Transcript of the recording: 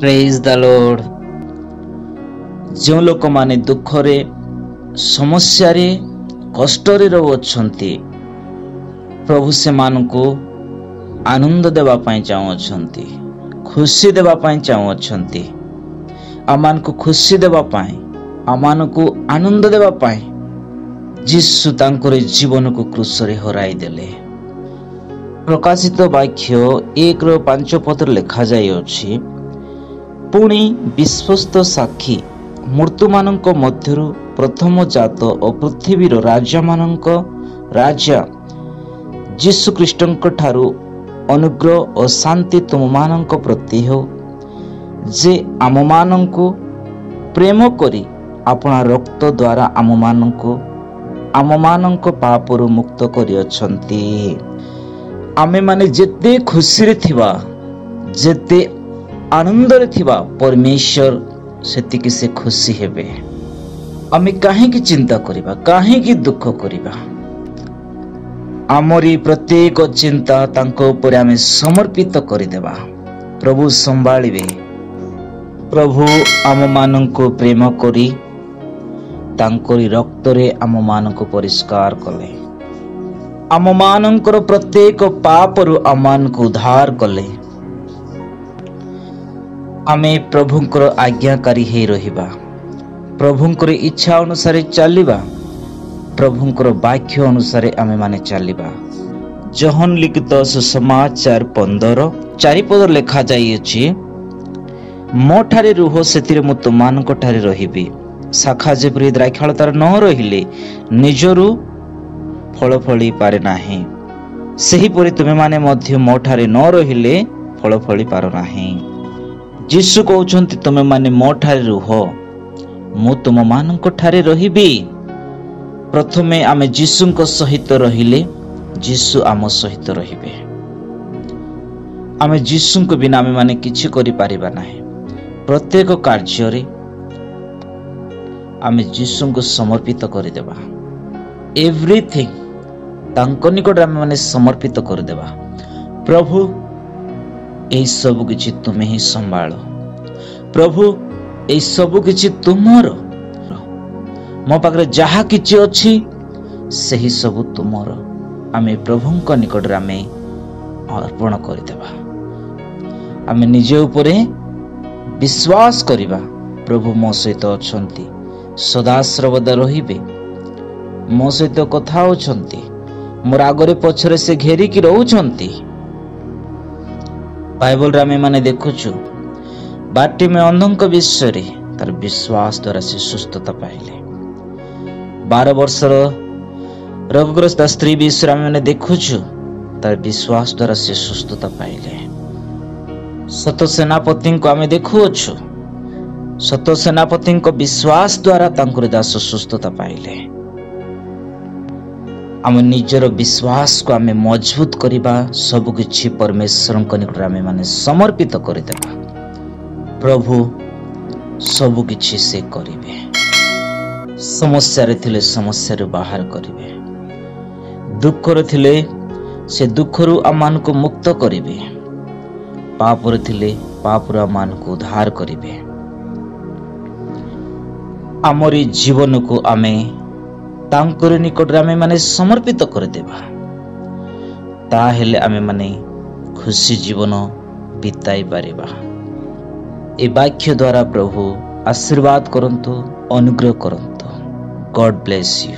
Praise the Lord. जो लोक माने दुखरे समस्या रे कष्ट रे रहउछंती प्रभु से मानको आनंद देवा पाई चाहउछंती, खुशी देवा पाई चाहउछंती। आमान को खुशी देवा पाई, आमान को आनंद देवा पाई जीसु तांकर जीवन को क्रूस रे हराई देले। प्रकाशित वाक्य 1:5 पद लिखा जाई अछि, पुणी विश्वस्त साक्षी मृत्यु मानक मध्यरु प्रथम जात और पृथ्वीर राजा मानक राजा जीसु ख्रीष्टଙ୍କ ଠାରୁ अनुग्रह और शांति तुम मानक प्रति हो, जे आम मानक प्रेम करी अपना रक्त द्वारा आम मानक पापरु मुक्त करि अछंती। आमे माने जेते खुशी रे थिबा, जेते आनंद रे थिबा, परमेश्वर सेतिकी से खुशी हेबे। आमे काहे की चिंता करिबा, काहे की दुख करिबा। आमरी प्रत्येक चिंता तांको ऊपर आमे समर्पित करि देबा। प्रभु संभाळिबे। प्रभु आम माननको प्रेम करी तांकरी रक्त रे आम माननको परिष्कार कले। आम मानकर प्रत्येक पापरु आम माननको उद्धार कले। आमे प्रभुंकर आज्ञाकारी हे रहिबा, प्रभुंकर इच्छा अनुसार चलिबा, प्रभुंकर वाक्य अनुसार आमे माने चलिबा। जहन लिखित सुसमाचार 15:4 पद लिखा जाई अछि, मो ठारे रुह सेतिरे मु तुमानक ठारे रहिबी। शाखा जेपरि द्राक्षालतार न रहिले निजरु फल फली पारे नाही, सेहिपरि तुमे माने मध्य मो ठारे न रहिले फल फली पारो नाही। जीसु कहउछन्ति तुमे माने मो ठारे रुह, मु तुम मानक ठारे रहिबी। प्रथमे आमे जीसुଙ୍କ सहित रहिले जीसु आम सहित रहिबे। आमे जीसुଙ୍କ बिना आमे माने किछि करि पारिबा नाही। प्रत्येक कार्य रे आमे जीसुଙ୍କୁ समर्पित करि देबा। एवरीथिंग तांको निकट आमे माने समर्पित करि देबा। प्रभु एई सब किछि तुमे ही संभाळो। प्रभु एई सब किछि तुमर। मो पाखरे जहा किछि अछि सेही सब तुमर। आमे प्रभुଙ୍କ निकट आमे अर्पण करि देबा। आमे निजे उपरे विश्वास करिबा। प्रभु मो सहित अछंती, सदा सर्वदा रहिबे, मो सहित कथा होछंती, मोर आगरे पछरे से घेरिकी रहउछंती। बाइबल रे आमे माने देखुछु बाटी में अंधंक विषय रे तार विश्वास द्वारा से सुस्थता पाइले। 12 वर्षर रोगग्रस्त स्त्री विषय आमे माने देखुछु तार विश्वास द्वारा से सुस्थता पाइले। सत सेनापति को आमे देखुछु, सत सेनापति को विश्वास द्वारा तांकर दास सुस्थता पाइले। आम निजर विश्वास को आमे मजबूत करिबा, सब किछि परमेश्वर निकट आमे माने समर्पित करि देबा। प्रभु सब किछि से करिवे। समस्या रे थिले समस्या रे बाहर करिवे, दुख रे थिले से दुख रु आमान को मुक्त करिवे, पाप रे थिले पाप रु आमान को उद्धार करिवे। आमरी जीवन को आमे तांकर निकट आमे माने समर्पित कर देबा। ताहेले आमे माने खुशी जीवन बिताई पारिबा। ए वाक्य द्वारा प्रभु आशीर्वाद करंतु, अनुग्रह करंतु। God bless you.